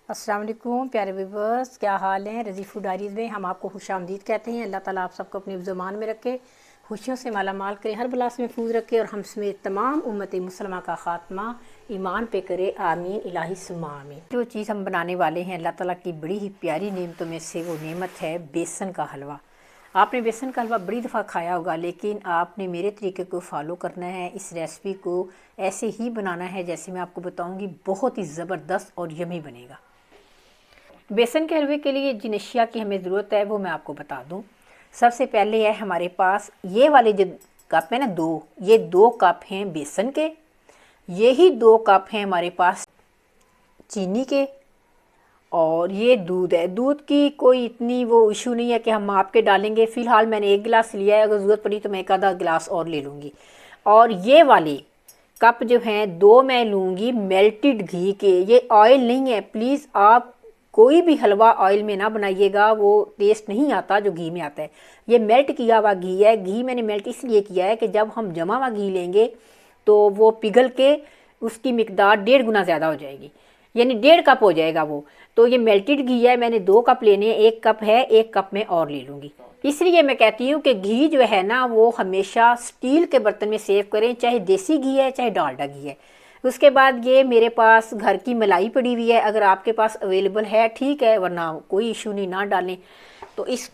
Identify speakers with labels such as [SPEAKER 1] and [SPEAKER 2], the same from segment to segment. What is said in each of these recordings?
[SPEAKER 1] अस्सलाम वालेकुम प्यारे व्यूवर्स, क्या हाल हैं। रज़ी फूड डायरीज़ में हम आपको खुशामदीद कहते हैं। अल्लाह ताला आप सबको अपने ज़ुबान में रखे, खुशियों से माला माल करे, हर बला से महफूज रखे और हम समेत तमाम उम्मत मुसलमा का ख़ात्मा ईमान पे करे, आमीन इलाही सुम्मा आमीन। जो चीज़ हम बनाने वाले हैं अल्लाह ताला की बड़ी ही प्यारी नेमतों में से वो नेमत है बेसन का हलवा। आपने बेसन का हलवा बड़ी दफ़ा खाया होगा, लेकिन आपने मेरे तरीके को फॉलो करना है। इस रेसिपी को ऐसे ही बनाना है जैसे मैं आपको बताऊंगी, बहुत ही ज़बरदस्त और यमी बनेगा। बेसन के हलवे के लिए जिन अशिया की हमें ज़रूरत है वो मैं आपको बता दूं। सबसे पहले है हमारे पास ये वाले जो कप है ना, ये दो कप हैं बेसन के। यही 2 कप हैं हमारे पास चीनी के। और ये दूध है। दूध की कोई इतनी वो इशू नहीं है कि हम माप के डालेंगे। फ़िलहाल मैंने 1 गिलास लिया है, अगर ज़रूरत पड़ी तो मैं 1 आधा गिलास और ले लूँगी। और ये वाले कप जो हैं 2 मैं लूँगी मेल्टेड घी के। ये ऑयल नहीं है, प्लीज़ आप कोई भी हलवा ऑयल में ना बनाइएगा, वो टेस्ट नहीं आता जो घी में आता है। ये मेल्ट किया हुआ घी है। घी मैंने मेल्ट इसलिए किया है कि जब हम जमा हुआ घी लेंगे तो वो पिघल के उसकी मिकदार 1.5 गुना ज़्यादा हो जाएगी, यानी 1.5 कप हो जाएगा वो। तो ये मेल्टेड घी है, मैंने 2 कप लेने हैं, 1 कप है, 1 कप में और ले लूँगी। इसलिए मैं कहती हूँ कि घी जो है ना वो हमेशा स्टील के बर्तन में सेव करें, चाहे देसी घी है चाहे डालडा घी है। उसके बाद ये मेरे पास घर की मलाई पड़ी हुई है, अगर आपके पास अवेलेबल है ठीक है, वरना कोई इशू नहीं, ना डालें। तो इस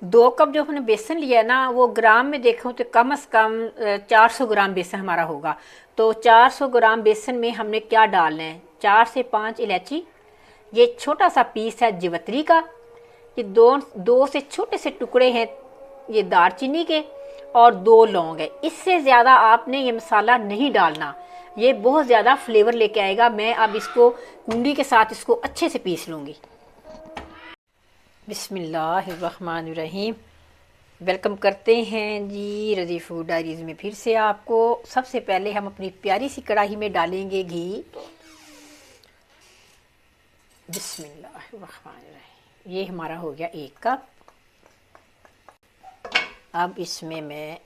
[SPEAKER 1] 2 कप जो हमने बेसन लिया है ना, वो ग्राम में देखो तो कम से कम 400 ग्राम बेसन हमारा होगा। तो 400 ग्राम बेसन में हमने क्या डालना है, 4 से 5 इलायची, ये छोटा सा पीस है जवित्री का, ये दो से छोटे से टुकड़े हैं ये दालचीनी के, और 2 लौंग है। इससे ज़्यादा आपने ये मसाला नहीं डालना, ये बहुत ज़्यादा फ्लेवर लेके आएगा। मैं अब इसको कुंडी के साथ इसको अच्छे से पीस लूँगी। बिस्मिल्लाहिर्रहमानिर्रहीम। वेलकम करते हैं जी रज़ी फूड डायरीज़ में फिर से आपको। सबसे पहले हम अपनी प्यारी सी कढ़ाई में डालेंगे घी। बिस्मिल्लाहिर्रहमानिर्रहीम। ये हमारा हो गया 1 कप। अब इसमें मैं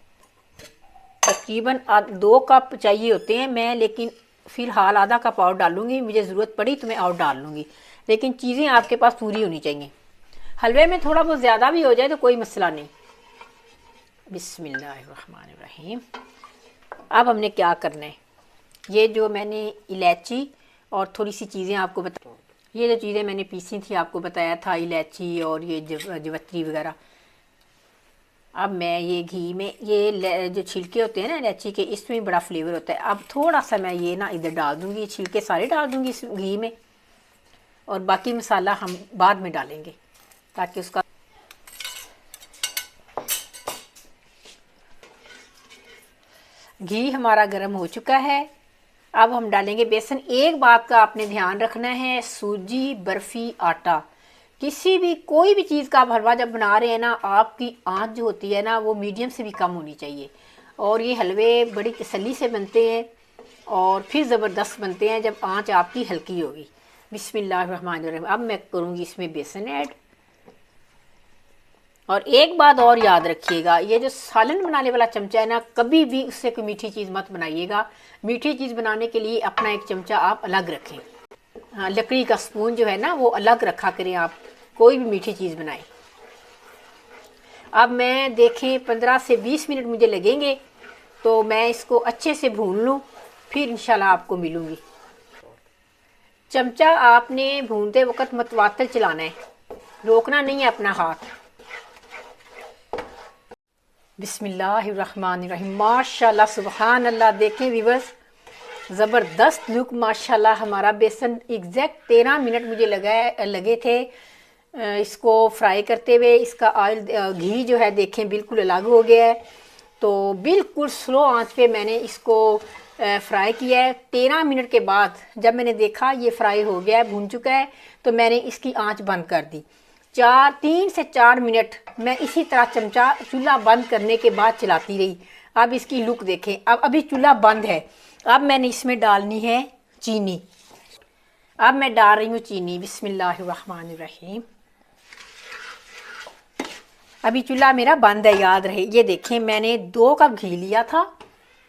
[SPEAKER 1] तकरीबन 2 कप चाहिए होते हैं मैं, लेकिन फ़िलहाल आधा कप और डालूँगी। मुझे ज़रूरत पड़ी तो मैं और डाल लूँगी, लेकिन चीज़ें आपके पास पूरी होनी चाहिए। हलवे में थोड़ा बहुत ज़्यादा भी हो जाए तो कोई मसला नहीं। बिस्मिल्लाहिर्रहमानिर्रहीम। अब हमने क्या करना है, ये जो मैंने इलायची और थोड़ी सी चीज़ें आपको बता, ये जो चीज़ें मैंने पीसी थी आपको बताया था, इलायची और ये जवित्री वगैरह। अब मैं ये घी में, ये जो छिलके होते हैं ना इलायची के, इसमें बड़ा फ्लेवर होता है। अब थोड़ा सा मैं ये ना इधर डाल दूँगी, छिलके सारे डाल दूँगी इस घी में, और बाकी मसाला हम बाद में डालेंगे ताकि उसका। घी हमारा गर्म हो चुका है। अब हम डालेंगे बेसन। एक बात का आपने ध्यान रखना है, सूजी, बर्फ़ी, आटा, किसी भी कोई भी चीज़ का आप हलवा जब बना रहे हैं ना, आपकी आंच जो होती है ना वो मीडियम से भी कम होनी चाहिए। और ये हलवे बड़ी तसल्ली से बनते हैं और फिर ज़बरदस्त बनते हैं जब आंच आपकी हल्की होगी। बिस्मिल्लाहिर्रहमानिर्रहीम। अब मैं करूँगी इसमें बेसन ऐड। और एक बात और याद रखिएगा, ये जो सालन बनाने वाला चमचा है ना, कभी भी उससे कोई मीठी चीज़ मत बनाइएगा। मीठी चीज़ बनाने के लिए अपना एक चमचा आप अलग रखें। हाँ, लकड़ी का स्पून जो है ना वो अलग रखा करें आप, कोई भी मीठी चीज़ बनाएं। अब मैं देखें 15 से 20 मिनट मुझे लगेंगे, तो मैं इसको अच्छे से भून लूँ, फिर इंशाल्लाह आपको मिलूँगी। चमचा आपने भूनते वक्त मतवातर चलाना है, रोकना नहीं है अपना हाथ। बिस्मिल्लाहिर्रहमानिर्रहीम। माशाल्लाह सुबहान अल्लाह। देखें व्यूअर्स, ज़बरदस्त लुक माशाल्लाह। हमारा बेसन एग्जैक्ट 13 मिनट मुझे लगे थे इसको फ्राई करते हुए। इसका ऑयल घी जो है देखें बिल्कुल अलग हो गया है। तो बिल्कुल स्लो आंच पे मैंने इसको फ्राई किया है। 13 मिनट के बाद जब मैंने देखा ये फ्राई हो गया है, भून चुका है, तो मैंने इसकी आंच बंद कर दी। 3 से 4 मिनट मैं इसी तरह चमचा चूल्हा बंद करने के बाद चलाती रही। अब इसकी लुक देखें। अब अभी चूल्हा बंद है। अब मैंने इसमें डालनी है चीनी। अब मैं डाल रही हूँ चीनी। बिस्मिल्लाहिर्रहमानिर्रहीम। अभी चूल्हा मेरा बंद है, याद रहे। ये देखें मैंने 2 कप घी लिया था,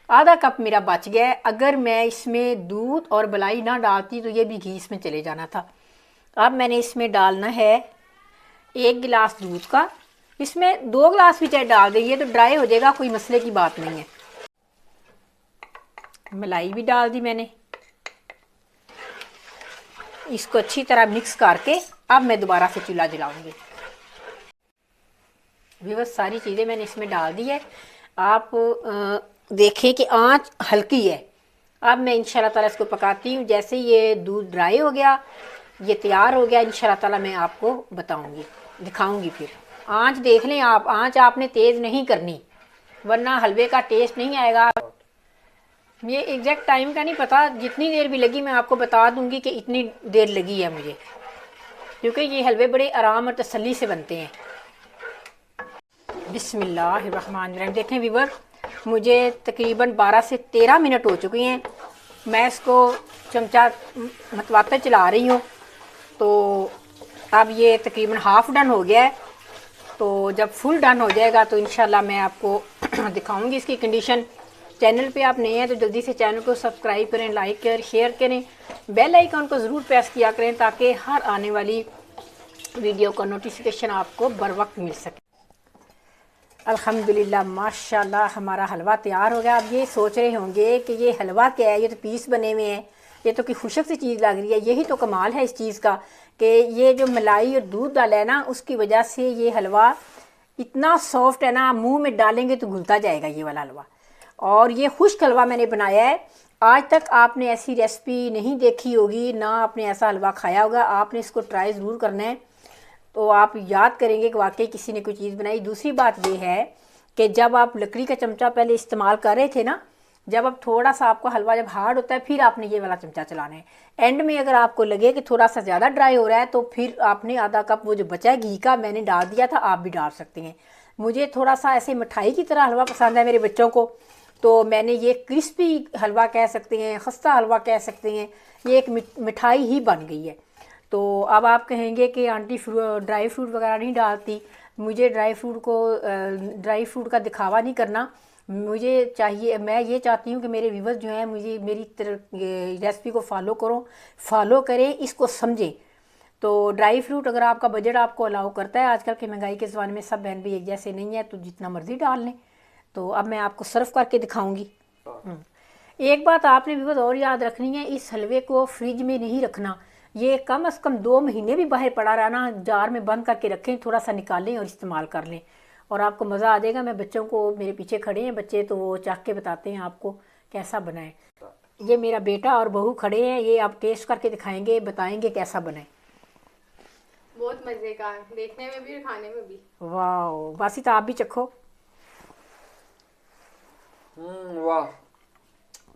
[SPEAKER 1] आधा कप मेरा बच गया है। अगर मैं इसमें दूध और मलाई ना डालती तो ये भी घी इसमें चले जाना था। अब मैंने इसमें डालना है 1 गिलास दूध का। इसमें 2 गिलास भी चाहे डाल दें, ये तो ड्राई हो जाएगा, कोई मसले की बात नहीं है। मलाई भी डाल दी मैंने। इसको अच्छी तरह मिक्स करके अब मैं दोबारा से चूल्हा जलाऊंगी। बस सारी चीज़ें मैंने इसमें डाल दी है। आप देखें कि आंच हल्की है। अब मैं इंशाल्लाह ताला इसको पकाती हूँ। जैसे ये दूध ड्राई हो गया, ये तैयार हो गया, इंशाल्लाह ताला मैं आपको बताऊंगी, दिखाऊंगी। फिर आंच देख लें आप, आंच आपने तेज़ नहीं करनी वरना हलवे का टेस्ट नहीं आएगा। ये एग्जैक्ट टाइम का नहीं पता, जितनी देर भी लगी मैं आपको बता दूंगी कि इतनी देर लगी है मुझे, क्योंकि ये हलवे बड़े आराम और तसल्ली से बनते हैं। बिस्मिल्लाहिर्रहमानिर्रहीम। देखें व्यूअर, मुझे तकरीबन 12 से 13 मिनट हो चुके हैं। मैं इसको चमचा मतवाते चला रही हूँ। तो अब ये तकरीबन हाफ़ डन हो गया है। तो जब फुल डन हो जाएगा तो इंशाल्लाह मैं आपको दिखाऊंगी इसकी कंडीशन। चैनल पे आप नए हैं तो जल्दी से चैनल को सब्सक्राइब करें, लाइक करें, शेयर करें, बेल आइकन को ज़रूर प्रेस किया करें ताकि हर आने वाली वीडियो का नोटिफिकेशन आपको बर वक्त मिल सके। अल्हम्दुलिल्लाह माशाल्लाह हमारा हलवा तैयार हो गया। अब ये सोच रहे होंगे कि ये हलवा क्या है, ये तो पीस बने हुए हैं, ये तो कि खुशक सी चीज़ लग रही है। यही तो कमाल है इस चीज़ का कि ये जो मलाई और दूध डाला है ना, उसकी वजह से ये हलवा इतना सॉफ्ट है ना, मुंह में डालेंगे तो घुलता जाएगा ये वाला हलवा। और ये खुश्क हलवा मैंने बनाया है। आज तक आपने ऐसी रेसिपी नहीं देखी होगी, ना आपने ऐसा हलवा खाया होगा। आपने इसको ट्राई ज़रूर करना है तो आप याद करेंगे कि वाकई किसी ने कोई चीज़ बनाई। दूसरी बात ये है कि जब आप लकड़ी का चमचा पहले इस्तेमाल कर रहे थे ना, जब अब थोड़ा सा आपका हलवा जब हार्ड होता है फिर आपने ये वाला चमचा चलाना है। एंड में अगर आपको लगे कि थोड़ा सा ज़्यादा ड्राई हो रहा है तो फिर आपने आधा कप वो जो बचा है घी का मैंने डाल दिया था, आप भी डाल सकते हैं। मुझे थोड़ा सा ऐसे मिठाई की तरह हलवा पसंद है मेरे बच्चों को, तो मैंने ये क्रिस्पी हलवा कह सकते हैं, खस्ता हलवा कह सकते हैं, ये एक मिठाई ही बन गई है। तो अब आप कहेंगे कि आंटी ड्राई फ्रूट वगैरह नहीं डालती। मुझे ड्राई फ्रूट का दिखावा नहीं करना। मुझे चाहिए, मैं ये चाहती हूँ कि मेरे व्यूअर्स जो हैं मुझे मेरी रेसिपी को फॉलो करें, इसको समझें। तो ड्राई फ्रूट अगर आपका बजट आपको अलाउ करता है, आजकल के महंगाई के ज़माने में सब बहन भी एक जैसे नहीं है, तो जितना मर्ज़ी डाल लें। तो अब मैं आपको सर्व करके दिखाऊंगी। एक बात आपने व्यूअर्स और याद रखनी है, इस हलवे को फ्रिज में नहीं रखना। ये कम से कम 2 महीने भी बाहर पड़ा रहना, जार में बंद करके रखें, थोड़ा सा निकालें और इस्तेमाल कर लें और आपको मज़ा आ जाएगा। मैं बच्चों को, मेरे पीछे खड़े हैं बच्चे, तो वो चाख के बताते हैं आपको कैसा बनाए। ये मेरा बेटा और बहू खड़े हैं, ये आप टेस्ट करके दिखाएंगे, बताएंगे कैसा बनाए।
[SPEAKER 2] बहुत मजे का, देखने में भी और खाने में भी।
[SPEAKER 1] वाह बासी, तो आप भी चखो।
[SPEAKER 3] वाह,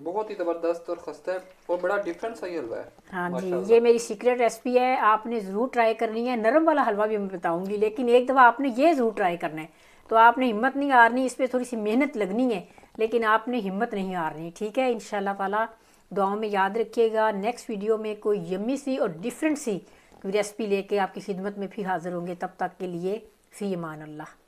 [SPEAKER 3] बहुत ही ज़बरदस्त और खस्ता है और बड़ा डिफरेंट सा ये हलवा है।
[SPEAKER 1] हाँ जी, ये मेरी सीक्रेट रेसिपी है, आपने ज़रूर ट्राई करनी है। नरम वाला हलवा भी मैं बताऊंगी, लेकिन एक दफ़ा आपने ये ज़रूर ट्राई करना है। तो आपने हिम्मत नहीं हारनी, इस पर थोड़ी सी मेहनत लगनी है, लेकिन आपने हिम्मत नहीं हारनी। ठीक है, इंशाल्लाह ताला दुआओं में याद रखिएगा। नेक्स्ट वीडियो में कोई यम्मी सी और डिफरेंट सी रेसिपी लेके आपकी खिदमत में फिर हाज़िर होंगे। तब तक के लिए फ़ी अमान अल्लाह।